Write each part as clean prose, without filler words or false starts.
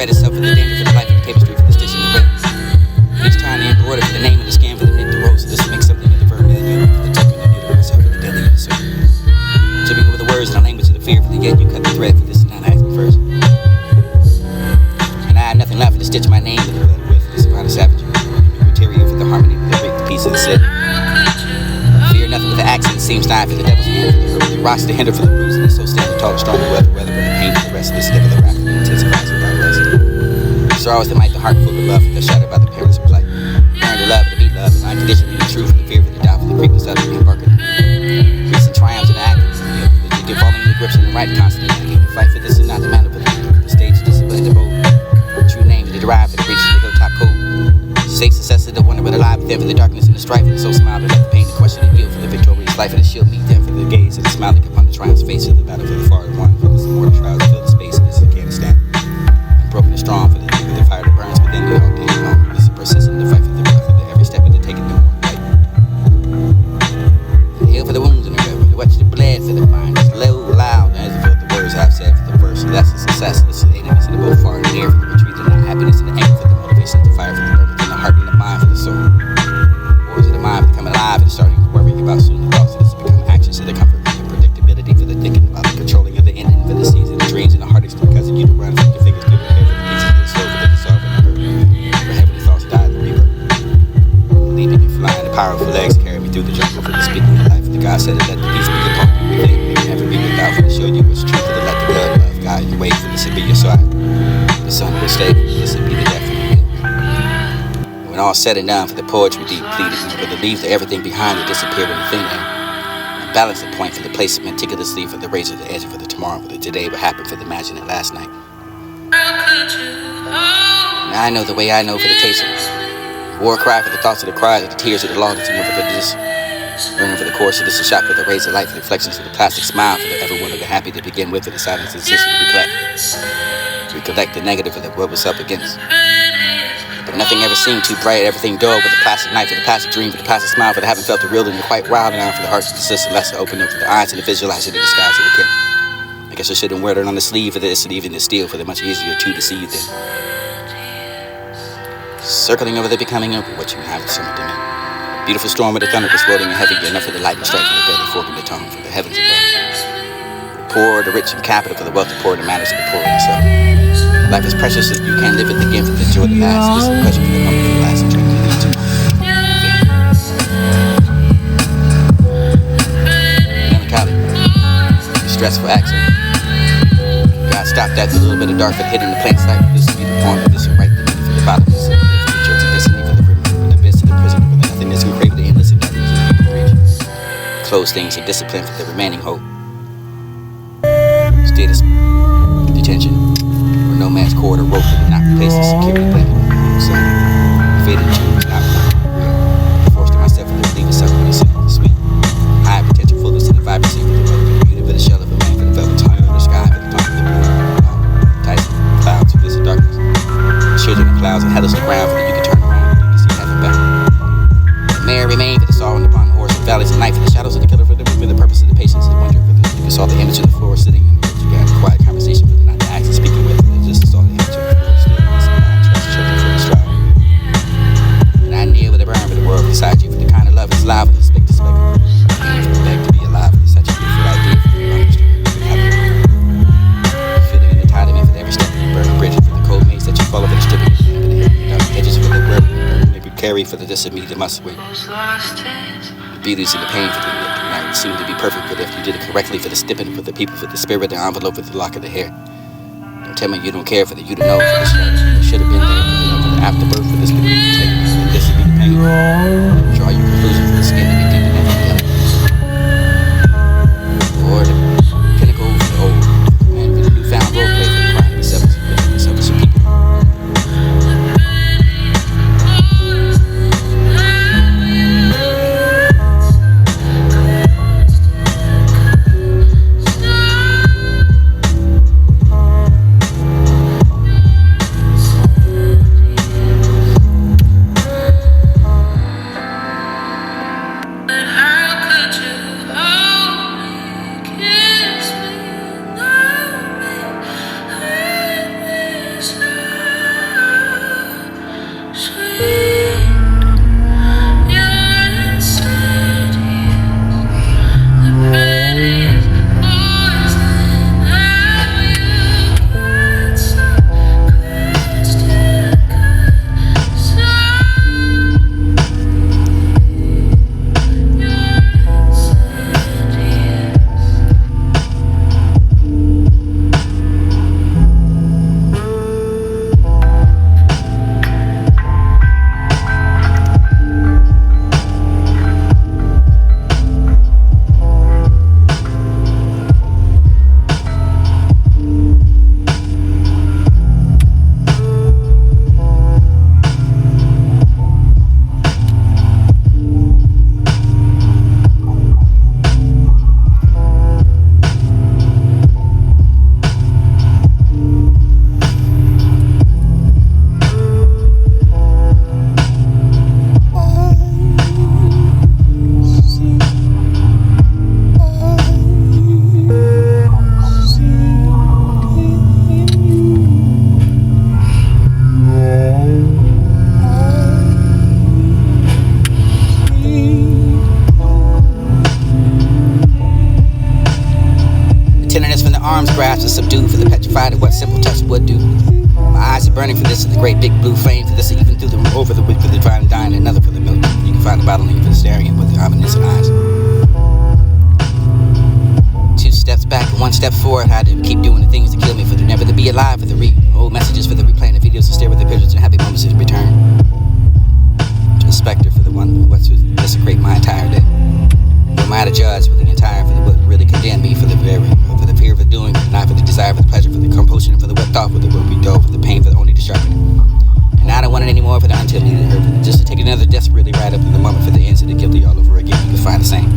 thread itself for the danger for the life of the tapestry for the stitch in the red. Each time they embroider for the name of the scam for the knit the rose. So this makes something of the verb in the unit for the tucker and the beauty myself for the deadly of the serpent. Tripping over the words and the language of the fear for the yet you cut the thread for this and not ask me first. And I have nothing left to stitch my name with the letter with this amount of savagery. Material for the harmony of the break the piece of the set. Fear nothing with the accent seems time for the devil's hand for the rocks to hinder for the bruise and so stand tall and strong weather but the pain for the rest of this never the wrath intensifies it by rest. Sorrows that might the heart full of love that shattered by the parents of life. Learn to love and to be loved and unconditionally the truth and the fear for the doubt for the creepness of it and embarking. Recent triumphs and actions. You get falling in the grips and the right constantly. The fight for this is not the matter but the stage discipline the bold. True names that derive for the reach of the hilltop cold. Safe success of the wonder but alive within for the darkness and the strife and so smile to let the pain, the question and yield for the victorious life of the shield meet them for the gaze and the smiling upon the triumph's face of the battle for the far one for this immortal shrouds fill the space of this Afghanistan. Unbroken and strong for the fire that burns within you all day long. This is persistent the fight for the breath of the every step of the taking the morning light. And heal for the wounds in the river, to watch the bled for the mind. It's low, loud, as if the words I've said for the verse. That's a success. This is the enemies in the both far and near for the retreat and the happiness and the anger for the motivation, the fire for the purpose and the heart and the mind for the soul. Or is it the mind becoming alive and starting worrying about soon the thoughts of this to become actions to the comfort and the predictability for the thinking about the controlling of the ending for the season, the dreams and the heartaches because of you to run with your fingers through the hair for the pieces of the soul for the dissolving the hurt. Where heavenly thoughts die the reaper. Leaping and flying, the powerful legs carry me through the jungle for the speaking of life. The God said it, let the peace be upon you within. Never be without for to show you what's true for the let the blood love guide your way for this to be your side. The sun will stay, this will be the death for you. When all said and done for the poetry deep pleaded, for the leave the everything behind to disappear in the thin air. And balance the point for the place of meticulously for the razor, the edge for the tomorrow, for the today what happened for the imagine it last night. Now I know the way I know for the taste of it. War cry for the thoughts of the cries of the tears of the longings and never for this. Ringing for the course of this a shot for the razor light, for the reflections for the plastic smile for the everyone of the happy to begin with for the silence and decision to recollect the negative of the what was up against. But nothing ever seemed too bright, everything dull with the plastic night for the plastic dream, for the plastic smile, for the having felt the real and the quite wild and for the hearts to persist and less to open up for the eyes and the visualize in the disguise of the kin. I guess I shouldn't wear it on the sleeve for this and even the steel for the much easier to deceive than circling over the becoming of what you have summoned to me. Beautiful storm with the thunder was rolling and heavy enough for the lightning strike for the deadly fork in the tongue for the heavens above. The poor, the rich and capital for the wealth, the poor, the matters of the poor in itself. Life is precious if you can't live it again for the joy to last. This is the question for the moment for the last and drink to the tomorrow. Melancholy. Stressful accent. God stopped that a little bit of dark for hitting the plain sight. This will be the point of this and right the meaning for the bottomless and the church and destiny for the river, for the abyss of the prison, for the nothingness we crave the endless and darkness of the breach. Close things and discipline for the remaining hope. Status detention. No man's cord or rope that would not replace the security blanket. So, faded dreams not real. Forced to myself to leave the suffering sweet. High potential fullness to the vibrancy for the road. The beauty for the shell of a man for the velvet tongue of the sky for the tongue of the blue. Tight clouds for this darkness. Children of clouds and hellish the ground for that you can turn around and you can see heaven back. The mare remain for the sorrow upon the horse and valleys and night for the shadows of the killer for the movement, the purpose of the patience and wonder for the you saw the image of the floor sitting in the you got a quiet conversation for the not the acts of speaking with. Just saw the image of the floor still trust children for the stride. And I kneel with the burn for the world beside you for the kind of love that's loud for the spectre spectre. And beg to be alive for such a beautiful idea for the long street for the heaven. Feeling in the tide of me for every step of the burning bridge for the cold maze that you follow for the stripping for the edges for the world maybe carry for the this of me that must wait. The beauties and the pain for the night would seem to be perfect but if you did it correctly for the stipping for the people for the spirit the envelope with the lock of the hair. Don't tell me you don't care for the you to know for the shadow. You should have been there for the afterbirth for this to be the take for this to be the pain. Draw your conclusion for the skin to be deep enough for the other. Or the pinnacle for the old man for the newfound role play for the crying the selfish people. But how grasp is subdued for the petrified of what simple touch would do. My eyes are burning for this, the great big blue flame for this, even through the over the wick for the divine dying, another for the milk. You can find the bottling for the staring with the ominous eyes. 2 steps back and 1 step forward. How to keep doing the things to kill me, for the never to be alive, for the old messages, for the replaying the videos to stare with the pictures and happy moments in return. To the specter for the one who wants to desecrate my entire day. Who am I to judge for the entire, for the what really condemned me, for the fear of the doing, for the not for the desire, for the pleasure, for the compulsion, for the wet thought, for the will be dull, for the pain, for the only destruction. And I don't want it anymore for the until needed her, just to take another desperately right up to the moment for the ends of the guilty all over again. You can find the same.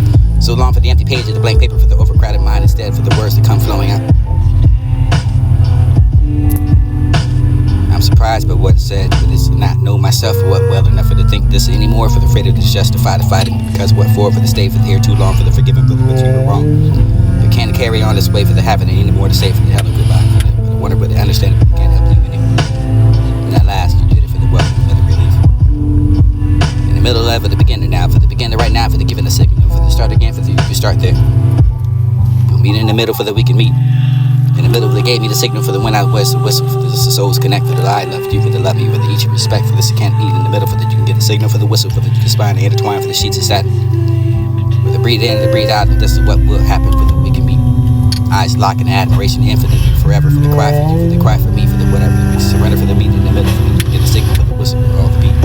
So long for the empty page of the blank paper, for the overcrowded mind instead, for the words that come flowing out. I'm surprised by what's said, but it's not know myself or what well enough for to think this anymore, for the afraid of this justify the fighting, because what for the stay for the here too long, for the forgiving for the which you were wrong. But can't carry on this way for the having any more to say for the hell of goodbye, for the wonder but the understanding can't help you anymore. And at last you did it for the welcome, for the relief. In the middle of it, the beginner now, for the beginner right now, for the giving the signal, for the start again, for the you can start there. We'll meet in the middle for the we can meet. In the middle, they gave me the signal for the when I was the whistle, for the souls connect, for the I loved you, for the love you, for the each respect, for this you can't meet in the middle, for that you can get the signal for the whistle, for the you can spine, the intertwine, for the sheets of satin. For the breathe in, the breathe out, and this is what will happen for the we can meet. Eyes lock in admiration, infinite, forever, for the cry for you, for the cry for me, for the whatever, the surrender for the meet in the middle, for the you can get the signal for the whistle, for all the beat.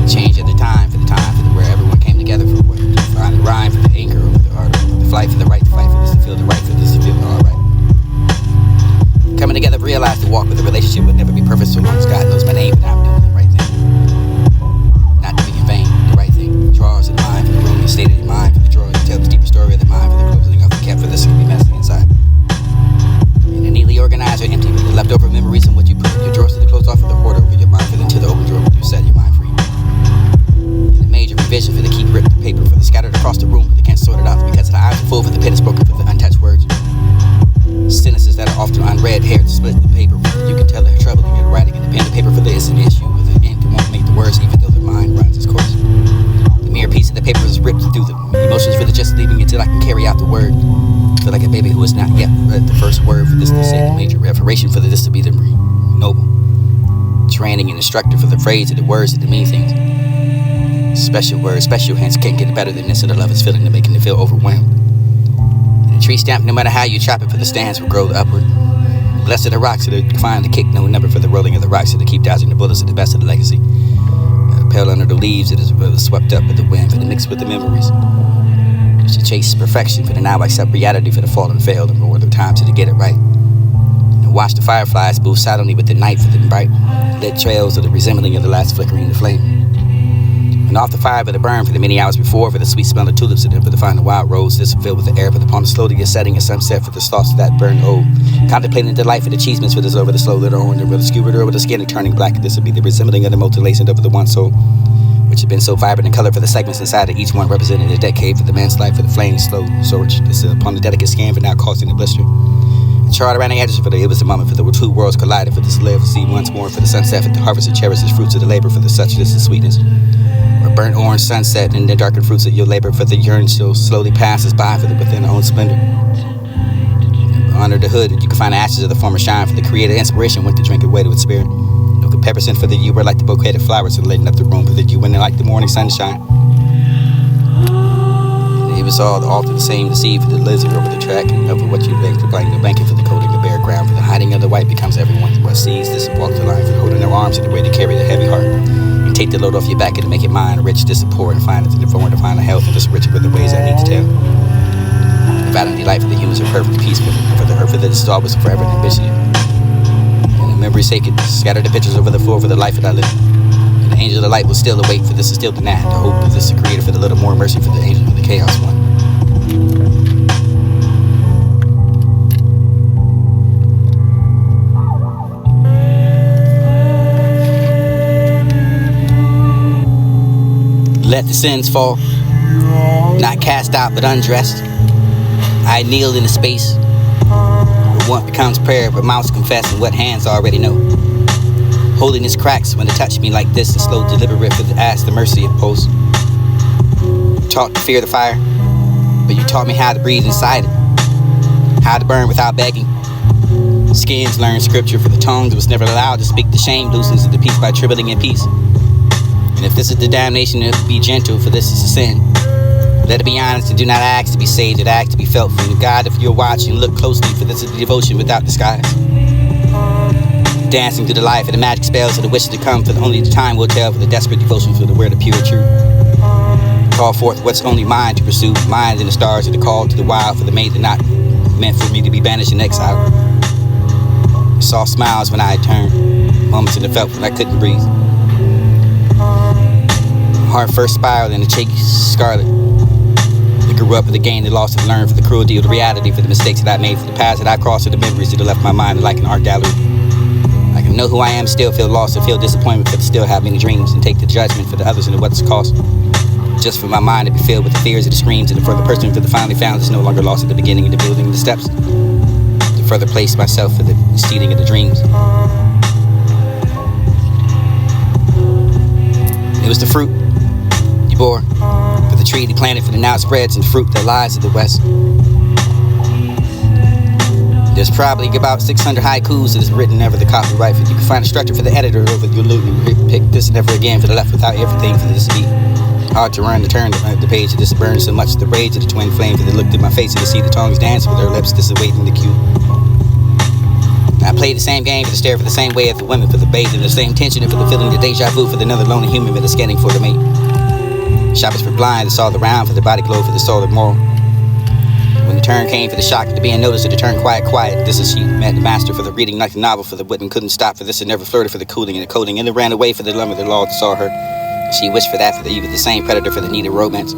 Change of the time, for the where everyone came together for what, to find the rhyme, for the anchor, for the art, for the flight, for the right to fight, for this to feel the right, for this to feel all right. Coming together, realize to walk with a relationship would never be perfect so long as God knows my name, but I'm doing the right thing. Not to be in vain, the right thing. Draws in mind for the room, the state of your mind, for the drawers to tell the deeper story of the mind, for the closing of the kept, for this to be messy inside. And neatly organized or empty with the leftover memories and what you put in your drawers to the close off of the order over your mind, for the into the open drawer where you set your mind free. And the major revision for the keep ripped the paper, for the scattered across the room, for the can't sort it out because the eyes are full, for the pen is broken, for the untouched words. Sentences that are often unread, hair to split the paper. You can tell they're troubling in writing, and the pen to paper for the is an issue. With the ink, it won't make the words, even though the mind runs its course. The mere piece of the paper is ripped through the emotions for the just leaving until I can carry out the word. Feel like a baby who has not yet read the first word for this to say the major reparation for this to be the noble. Training and instructor for the phrase of the words that mean things. Special words, special hands can't get better than this, and the love is feeling to making it feel overwhelmed. Tree stamp, no matter how you chop it, for the stands will grow upward. Blessed are the rocks that are find the kick, no number for the rolling of the rocks that keep dodging the bullets of the best of the legacy. Pale under the leaves, it is swept up with the wind, for the mix with the memories. To chase perfection, for the now accept reality, for the fall and failed, and more the time to get it right. And watch the fireflies move silently with the night, for the bright lit trails of the resembling of the last flickering of the flame. And off the fire for the burn for the many hours before, for the sweet smell of tulips, and then for the final wild rose, this filled with the air, but upon the slowly setting of sunset, for the thoughts of that burned old, contemplating the delight for the achievements for this over the slow little orange, over the skewered over the skin and turning black. This would be the resembling of the mutilation over the one soul, which had been so vibrant in color for the segments inside of each one representing a decade for the man's life, for the flames slow surge. This is upon the delicate skin for now causing the blister. Charred around the edges for the it was the moment for the two worlds collided, for this live to see once more, for the sunset, for the harvest of cherishes fruits of the labor, for the suchness and sweetness. Or burnt orange sunset and the darkened fruits of your labor, for the yearn still slowly passes by for the within their own splendor. Under the hood, you can find the ashes of the former shine, for the creative inspiration went to drink it away to its spirit. No comparison for the you were like the bouquet of flowers and lighting up the room, for the you went like the morning sunshine. It was all the same to see for the lizard over the track and over what you laid for blank the blanket for the coating the bare ground, for the hiding of the white becomes everyone what sees this and walk the line, for holding their arms in the way to carry the heavy heart. And take the load off your back and to make it mine, rich, disappoint, and find it in the form to find the health and just richer with the ways I need to tell. The vanity life for the humans are perfect peace, for the earth for the star was forever and ambitious. And the memory sacred, scatter the pictures over the floor for the life that I live. And the angel of the light will still await, for this is still the night, the hope of this the creator, for the little more mercy for the angel of the chaos one. Let the sins fall, not cast out but undressed. I kneel in a space where one becomes prayer, but mouths confess and what hands already know. Holiness cracks when it touch me like this, and slow deliberate for the ask the mercy it posts. Taught to fear the fire, but you taught me how to breathe inside it. How to burn without begging. Skins learn scripture for the tongue that was never allowed to speak. The shame loosens the peace by tripling in peace. And if this is the damnation, be gentle, for this is a sin. Let it be honest and do not ask to be saved, but ask to be felt from the God. If you're watching, look closely, for this is the devotion without disguise. Dancing through the life of the magic spells of the wishes to come, for only the time will tell, for the desperate devotion for the word of pure truth. Call forth what's only mine to pursue, mine and the stars of the call to the wild, for the maid that not meant for me to be banished in exile. Soft smiles when I turned, moments in the felt when I couldn't breathe. Heart first spiraled in the cheek scarlet. I grew up with the gain, the loss, and learned for the cruelty of the reality, for the mistakes that I made, for the paths that I crossed, and the memories that have left my mind like an art gallery. I can know who I am, still feel lost, and feel disappointment, but still have many dreams, and take the judgment for the others and what it's cost. Just for my mind to be filled with the fears of the screams, and for the person for the finally found is no longer lost at the beginning of the building of the steps. To further place myself for the stealing of the dreams. It was the fruit you bore, for the tree you planted, for the now spreads, and fruit that lies to the west. There's probably about 600 haikus that is written, never the copyright, for you can find a structure for the editor over your loot. Pick this never again for the left without everything for this to be. Hard to run to turn the page of this burns so much the rage of the twin flames that they looked at my face and to see the tongues dance with their lips, this awaiting the cue. I played the same game for the stare for the same way of the women, for the bathe, and the same tension, and for the feeling, the deja vu, for the another lonely human that is scanning for the mate. Shoppers for blind, that saw the round, for the body glow, for the soul of moral. When the turn came for the shock of the being noticed, or the turn quiet, this is she met the master for the reading like the novel, for the wouldn't couldn't stop, for this and never flirted, for the cooling and the coding, and it ran away for the lumber, the law that saw her. She wished for that, for the even the same predator, for the needed romance.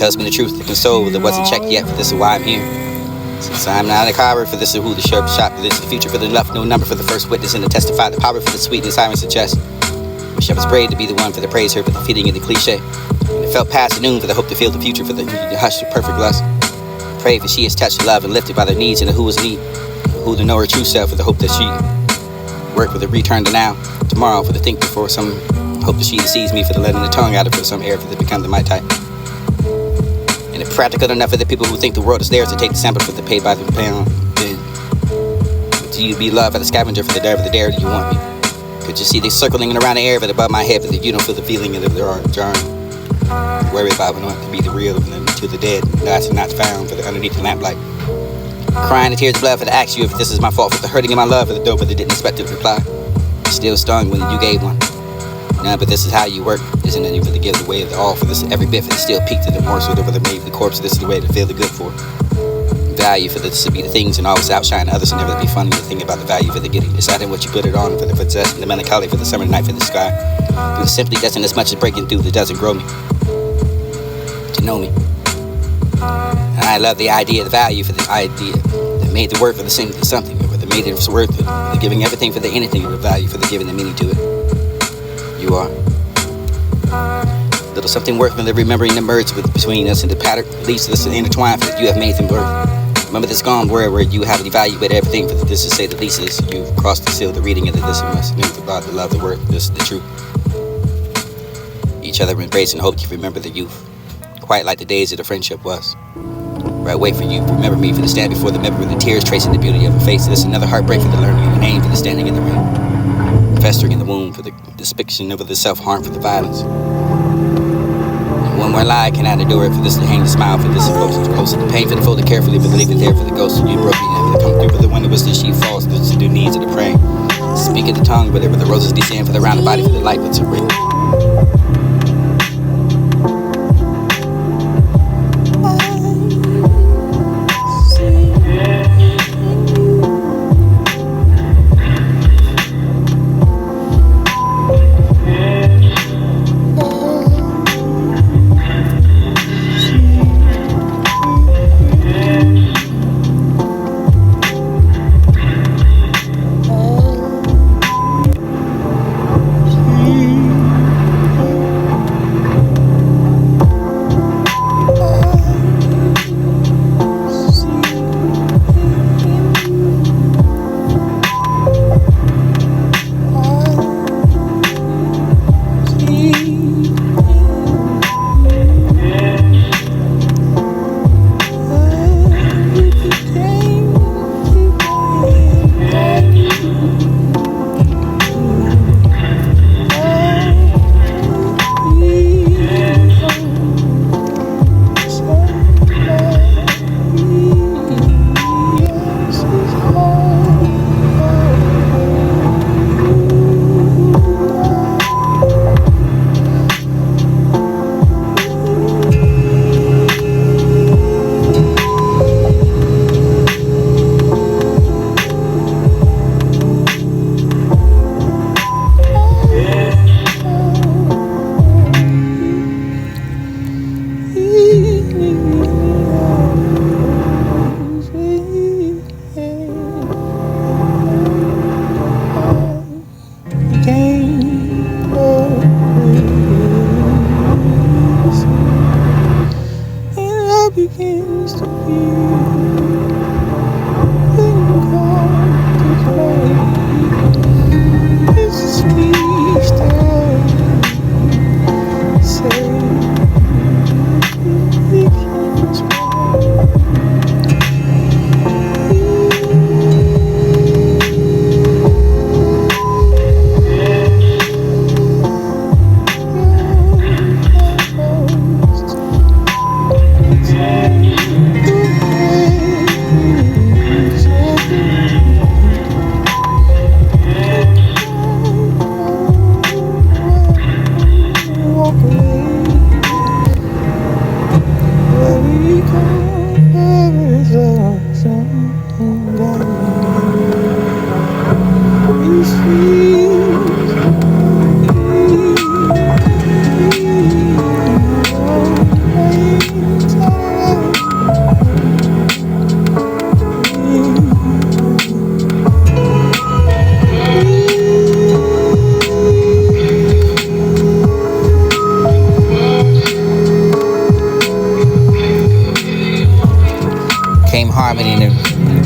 Tells me the truth, the console that wasn't checked yet, for this is why I'm here. Since I'm not a coward, for this is who the sharp shot, for this is the future, for the left, no number, for the first witness, and to testify the power for the sweetness I suggest. Wish I was brave to be the one for the praise her, for the feeding of the cliche. And it felt past noon for the hope to feel the future, for the hush of perfect lust. Pray for she is touched, love, and lifted by their needs, and the who is need, who to know her true self, for the hope that she work with a return to now, tomorrow, for the think before some hope that she sees me, for the letting the tongue out of for some air, for the become the my type. And it's practical enough for the people who think the world is theirs to take the sample for the pay by the pound. Then do you be loved by the scavenger for the dare do you want me? Could you see they circling around the air but above my head, but you don't feel the feeling of their arm jarring. Worry about it, not to be the real and to the dead, last and not found, for the underneath the lamplight. Crying the tears of blood for the ask you if this is my fault, for the hurting in my love, for the dope, but they didn't expect to reply. Still stung when you gave one. Nah, but this is how you work, isn't it? For the give the way of the all, for this every bit, for the still peaked to the morsel over the made the corpse, this is the way to feel the good for. Value for this to be the things and always outshine others and never be funny to think about the value for the getting. Deciding what you put it on, for the possess and the melancholy for the summer night for the sky. It simply doesn't as much as breaking through that doesn't grow me. To know me. And I love the idea, the value for the idea that made the word for the same something, or that made it worth it. The giving everything for the anything, or the value for the giving the meaning to it. You are. Little something worth the remembering the merge between us and the pattern leads us to intertwine, for that you have made them birth. Remember this gone word where you have evaluated everything, for this is say the least is you've crossed the seal, the reading of the this and must know about the love, the worth, this the truth. Each other embrace and hope you remember the youth. Quite like the days of the friendship was. Where I wait for you, remember me, for the stand before the memory of the tears tracing the beauty of her face. This another heartbreak for the learning of the name, for the standing in the rain. Festering in the womb, for the depiction of the self-harm, for the violence. And one more lie cannot endure it, for this to hang the smile, for this is close to the pain, for the folded carefully, for the leave it there, for the ghost you broke me, never to come through, for the one that was the she falls, the new needs of the praying. Speak of the tongue, whatever the roses descend, for the rounded body, for the light, but to ring.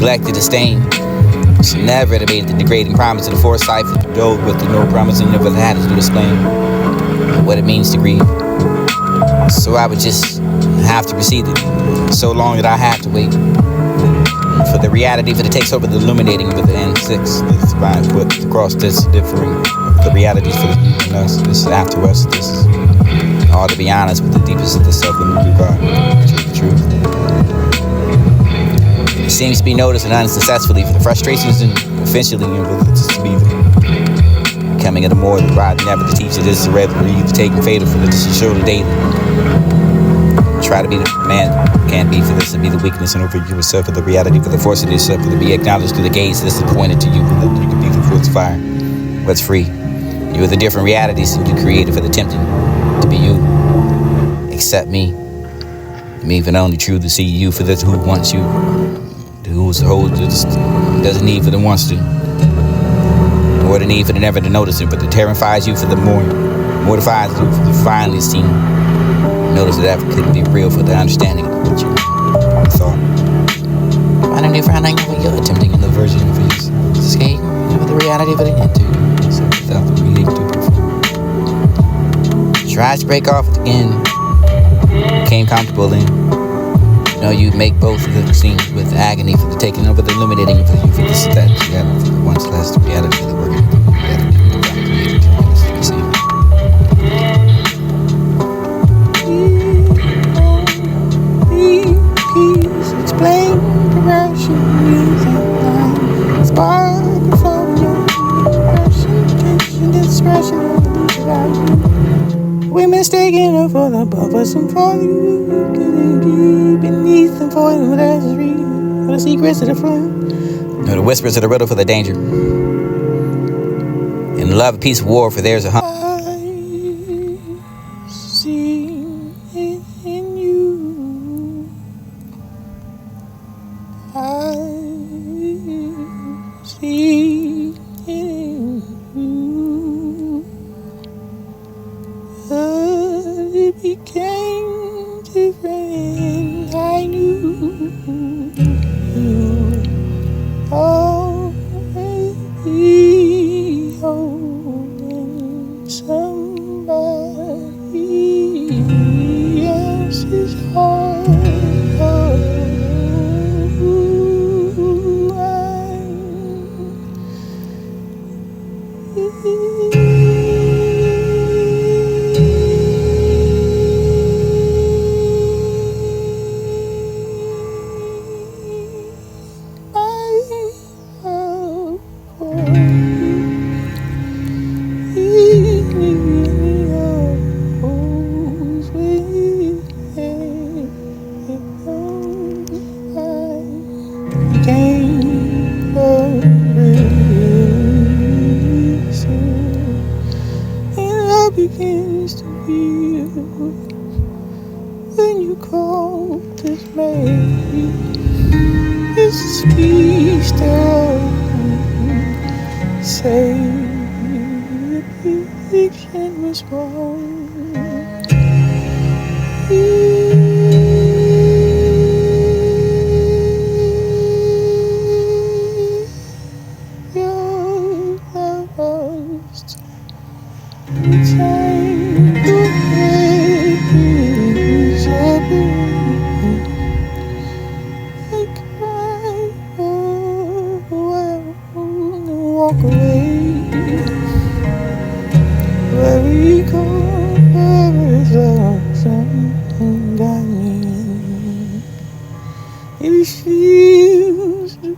neglected, disdained. She never debated the degrading promise of the foresight for the old with the no promise and never had to explain what it means to grieve. So I would just have to proceed it so long that I had to wait for the reality that it takes over the illuminating with the N6. This divine foot across this differing the realities for the in us. This is after us. This is all to be honest with the deepest of the self and the God. The truth. It seems to be noticed and unsuccessfully for the frustrations and eventually to be the coming of the more the rod never to teach it is to rather read the taking fatal for the to show the daily. Try to be the man can't be for this to be the weakness and over yourself for the reality for the force of yourself for to be acknowledged through the gaze this is pointed to you that you can be the force fire what's free you are the different realities that you created for the tempting to be you accept me even only true to see you for this who wants you who's the whole doesn't need for the wants to or the need for the never to notice it but the terrifies you for the more mortifies you for the finally seen. Notice that couldn't be real for the understanding of what you thought. I don't know finding what you're attempting in the version of his escape with the reality of it into so without the reading to perform. Tries to break off again. Became comfortable in. You make both of the scenes with agony for the taking over the illuminating of you for this that you have for the once last reality of the working reality of the created to be seen. Explain progression using spark from your progression, discretion of the value. We're mistaken her for the purpose and for you beneath and for the treasury, for the secrets of the flame. The whispers of the riddle for the danger. In love, peace, war, for there's a it became different. I knew you already holding somebody else's heart. Begins to feel when you call this man. It's a speech that say the prediction was wrong. Your love lost. Time to finish up I cry well and walk away. Where we go, where is our sun got me. It feels like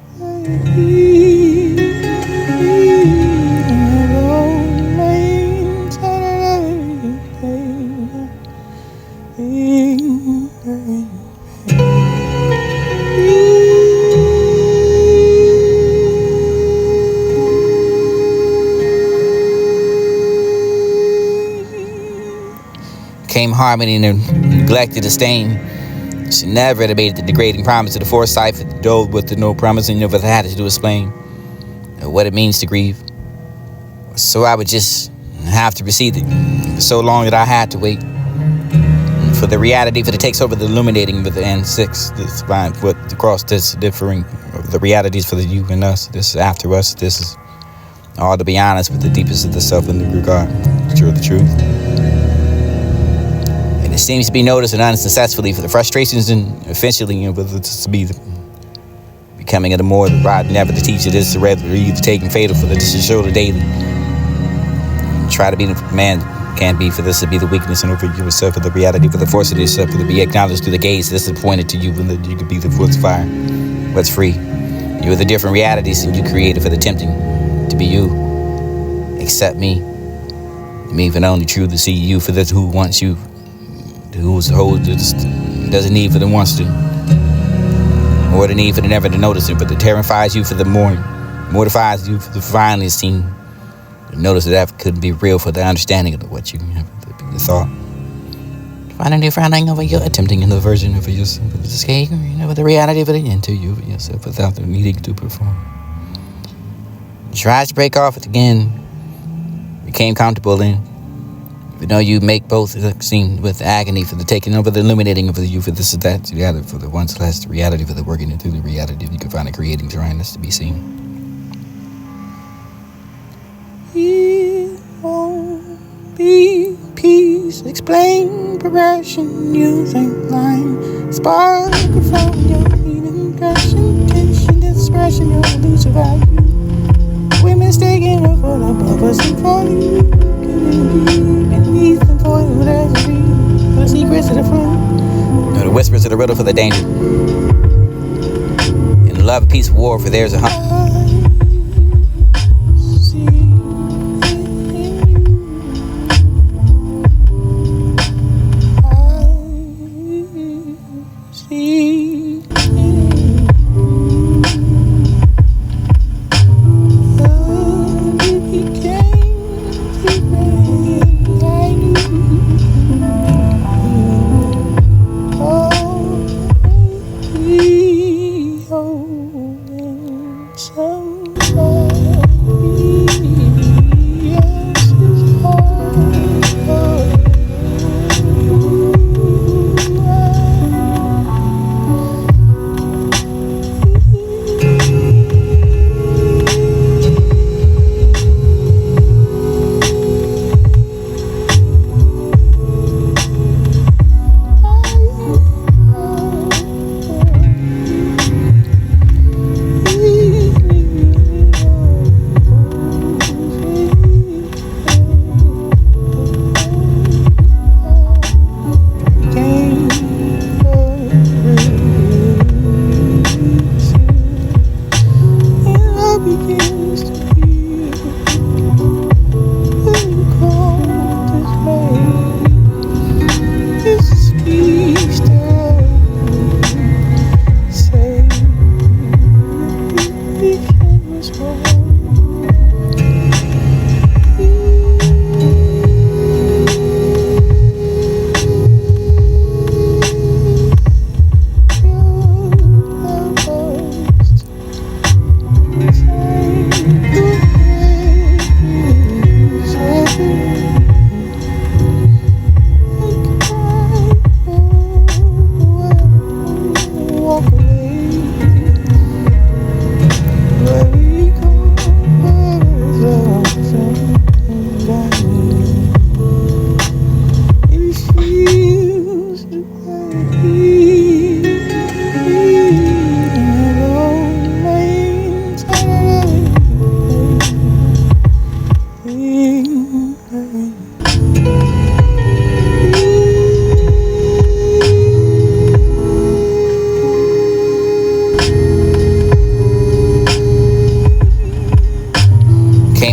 came harmony and neglected disdain. She never debated the degrading promise of the foresight for the dull with the no promise and never had to explain what it means to grieve. So I would just have to proceed it so long that I had to wait for the reality that it takes over the illuminating with the N6, this divine foot across this differing of the realities for the you and us. This is after us. This is all to be honest with the deepest of the self and the regard. The truth. And it seems to be noticed and unsuccessfully for the frustrations and eventually, whether it's to be becoming of the more the rod never to teach it is to rather either taking fatal for the to show the daily. Try to be the man can't be for this to be the weakness and over yourself for the reality for the force of yourself for to be acknowledged through the gaze. This is pointed to you when you could be the what's fire, what's free. You're the different realities and you created for the tempting to be you. Accept me. Me even only true to see you for this who wants you, who's the whole doesn't need for the wants to, or the need for the never to notice it, but the terrifies you for the mortifies you for the finally seen. Notice that couldn't be real for the understanding of what you have, the thought. Finally finding over your attempting in the version of yourself, the escape, with the reality of it into you yourself without the needing to perform. Tries to break off it again. Became comfortable in, even though you make both seem with agony for the taking over the illuminating of the you for this is that together for the once less the reality for the working into the reality you can find it creating trying this to be seen. Be peace, explain progression, using line, spark from your healing passion, tension, expression, your elusive value. We're mistaken for above us and for you. Beneath and for you, there's a reason. The secrets of the front. The whispers of the riddle for the danger. In love, peace, war, for there's a hunt.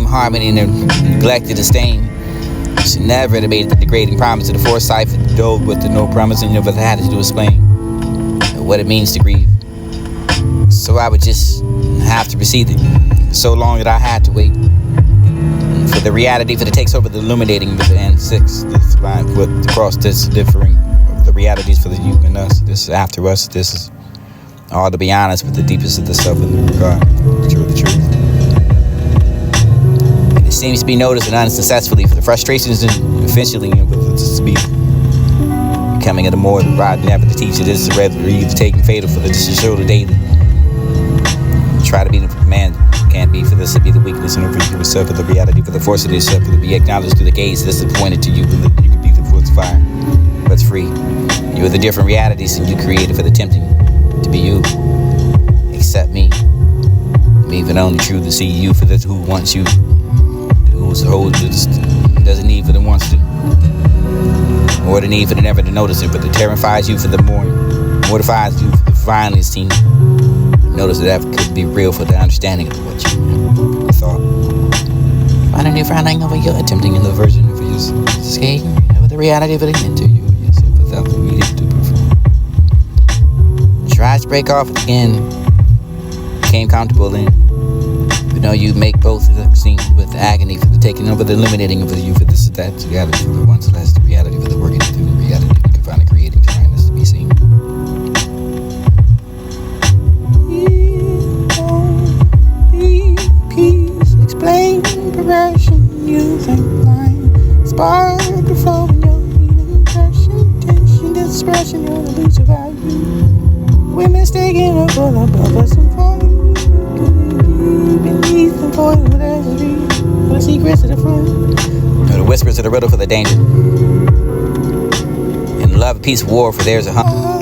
Harmony and neglected disdain. She never debated the degrading promise of the foresight for the dole with the no promise and never had to explain what it means to grieve. So I would just have to receive it so long that I had to wait for the reality for the takes over the illuminating with the N6 this line put across this differing of the realities for the you and us. This is after us. This is all to be honest with the deepest of the self and the regard. The truth. It seems to be noticed and unsuccessfully for the frustrations and eventually with this to be becoming of the more the rod never to teach it is to rather either taking fatal for the to show the daily. Try to be the man can't be, for this to be the weakness and over you yourself, for the reality, for the force of yourself, for to be acknowledged through the gaze. This is pointed to you, you could be the force of fire. What's free? You are the different realities and you created for the tempting to be you. Accept me. Me even only true to see you for this who wants you. Who's the whole doesn't need for the wants to. More the need for the never to notice it, but it terrifies you for the mortifies you for the finally seen. Notice that could be real for the understanding of what you thought. Find a new finding over your attempting in the version of your escape with the reality of it into you yourself without the needing to perform. Tries to break off again. Became comfortable in. But no, you make both seem with agony for the taking over the eliminating of the you for this that reality for the once less the reality for the working through the reality you can find a creating trying this to be seen. Explain progression, you think line. Spark the flow in your healing passion, tension, expression, your elusive value. We're mistaken or full above us and falling. Beneath and falling with energy. For the secrets of the front. No, the whispers of the riddle for the danger. In love, peace, war, for there's a hunt.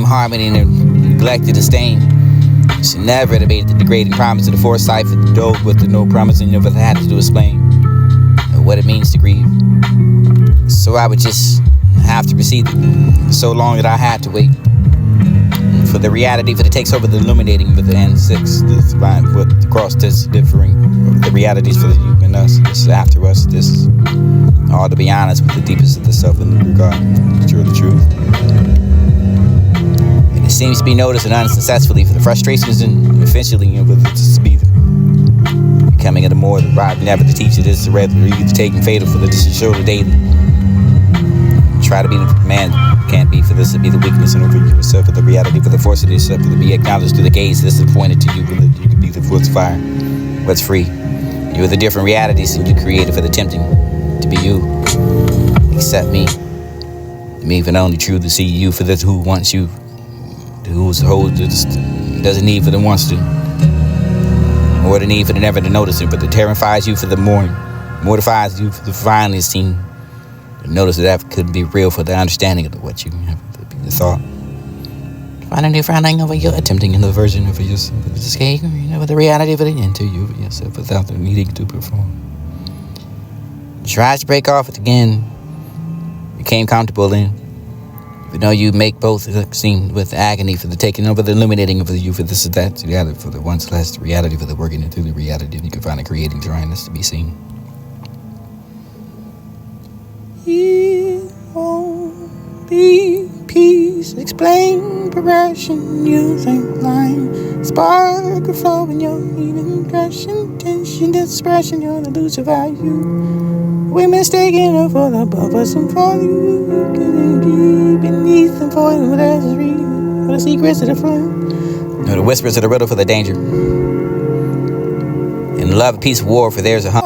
Harmony and neglected disdain. She never debated the degrading promise of the foresight for the dove with the no promise and never had to explain what it means to grieve. So I would just have to proceed so long that I had to wait for the reality that it takes over the illuminating with the N6, the line with the cross that's differing the realities for the you and us. This is after us. This is all to be honest with the deepest of the self and the regard, the truth. It seems to be noticed and unsuccessfully for the frustrations and eventually, with it to be becoming of the more the ride never to teach it is the rather you get to take and fatal for the to show the daily. Try to be the man can't be, for this to be the weakness and over yourself, for the reality, for the force of yourself, for to be acknowledged through the gaze. This is pointed to you, you could be the force of fire. What's free? You are the different realities and you created for the tempting to be you. Accept me. Me even only true to see you for this who wants you. Who's the whole doesn't need for the wants to, or the need for the never to notice it, but the terrifies you for the mortifies you for the finally seen. Notice that could be real for the understanding of what you have, the thought. Finally frowning over your attempting another version of yourself, with escape, with the reality of it into you of yourself without the needing to perform. Tries to break off it again, became comfortable in. Even though you make both seem with agony for the taking over, the illuminating of the you for this or that, together for the once less reality for the working it through the reality, and you can find it creating, trying this to be seen. Peace, explain progression, using line, spark of flow in your healing passion, tension, expression, you're the lose your value. We're mistaken for the purpose and for you, beneath and for the misery, for the secrets of the flame, the whispers of the riddle for the danger. In love, peace, war, for there's a hunt.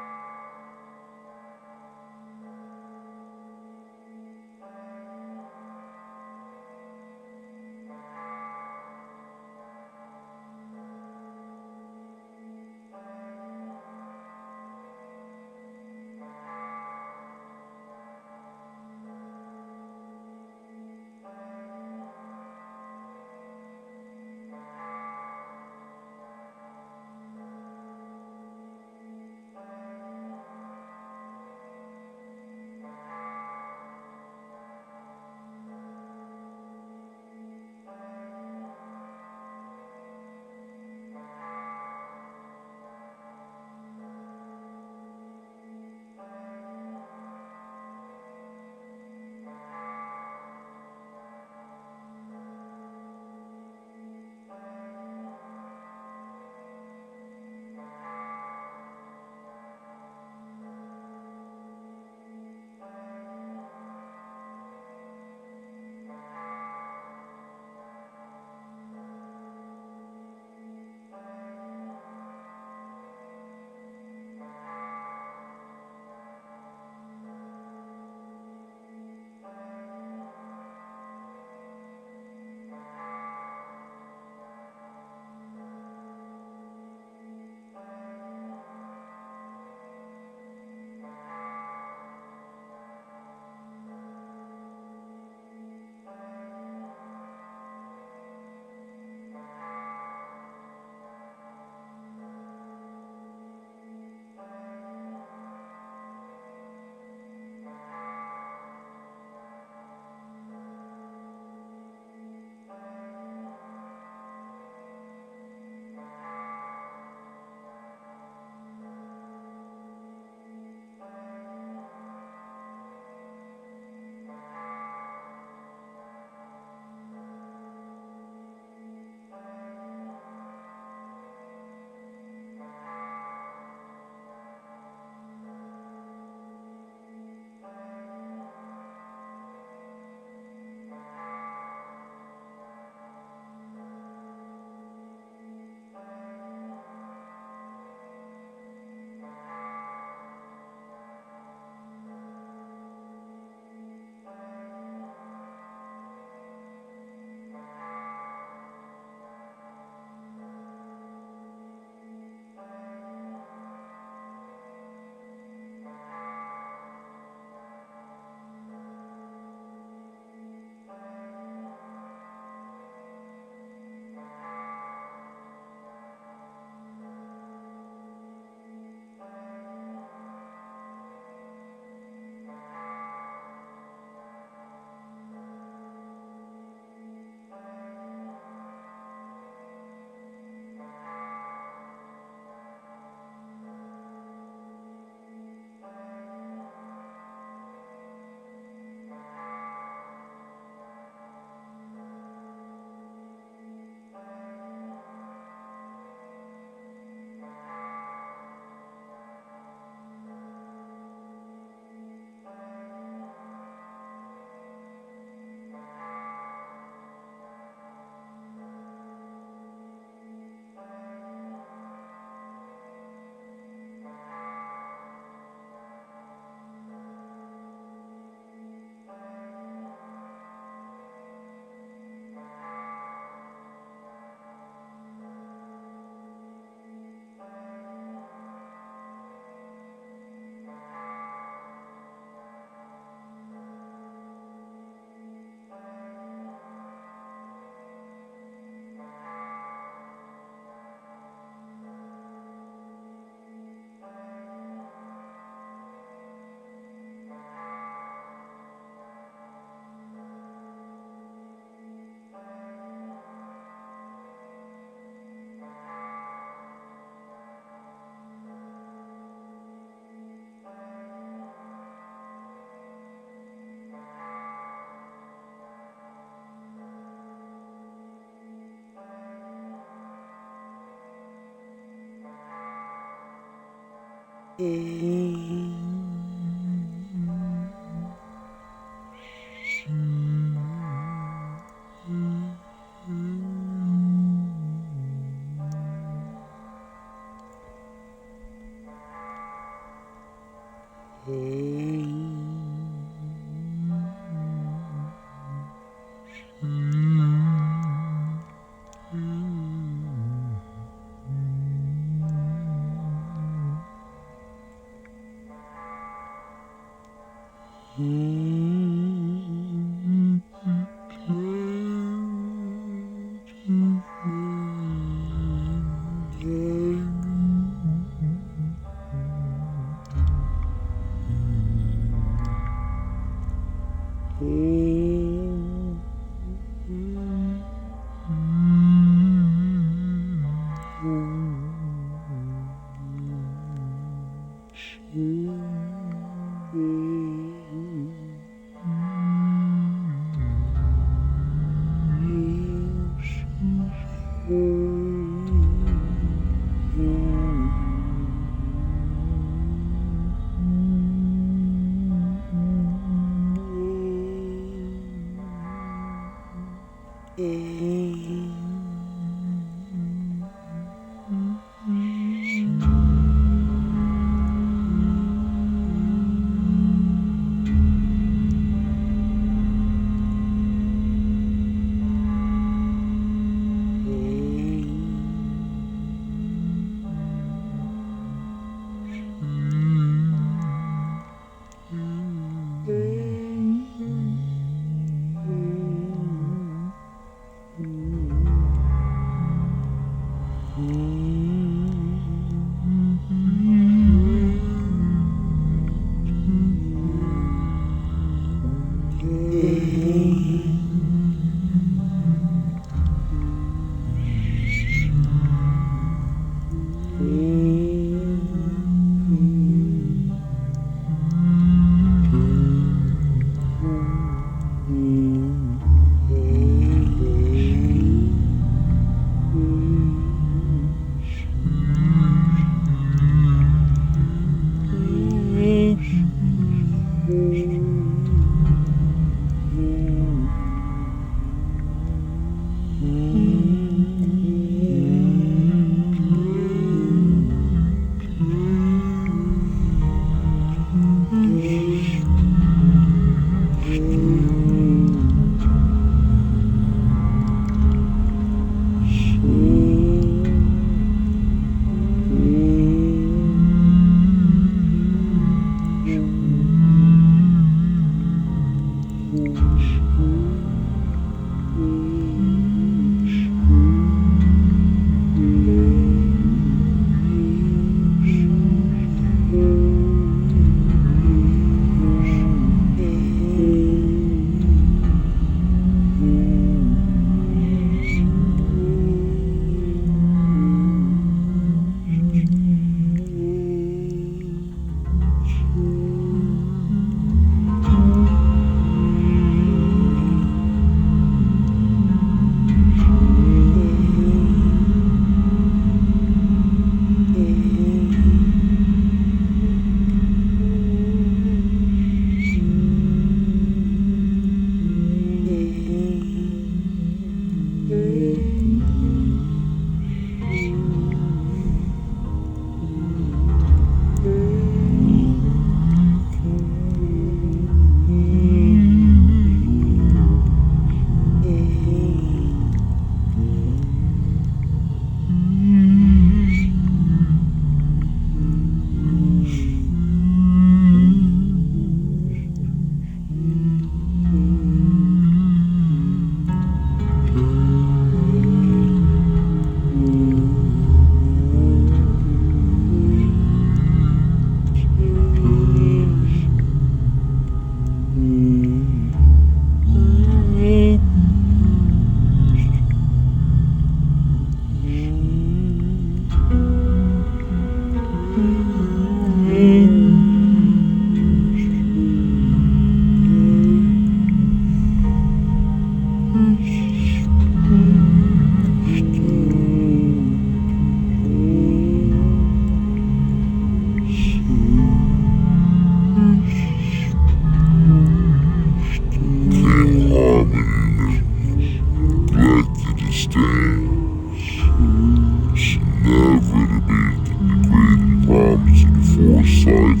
Never to be the great promise and foresight.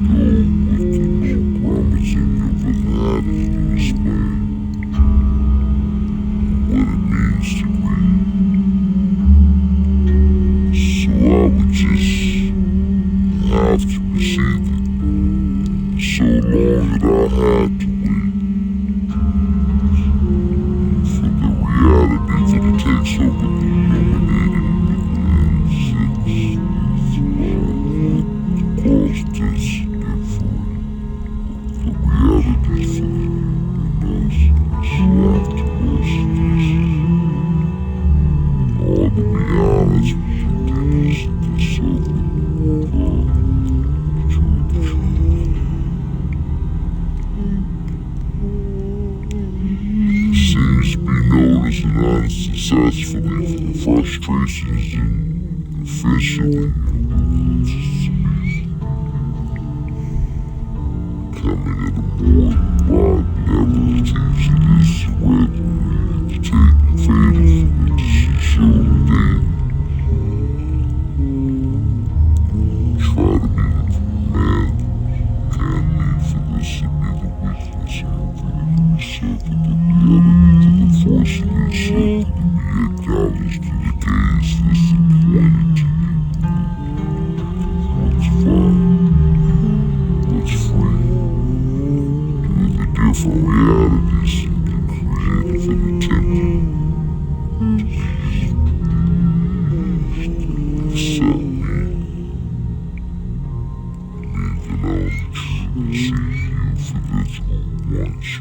Go with the no promising of an attitude to explain what it means to grieve. So I would just have to receive it. So long that I had to wait for the reality that it takes over the illuminating across this different the realities for the us after us. All to be honest with the deepest of the soul. Seems to be noticed and unsuccessfully for the frustrations and officially coming at a more broad level of teaching this sweat to take the fatal for the show the day. Try to be the man can be for this to be the weakness and for yourself and the reality to the force of yourself to be acknowledged to the gaze disappointed to you. What's fine, what's free, with the different realities and creative and attempted to accept me, leaving on the truth and see you for this who wants you.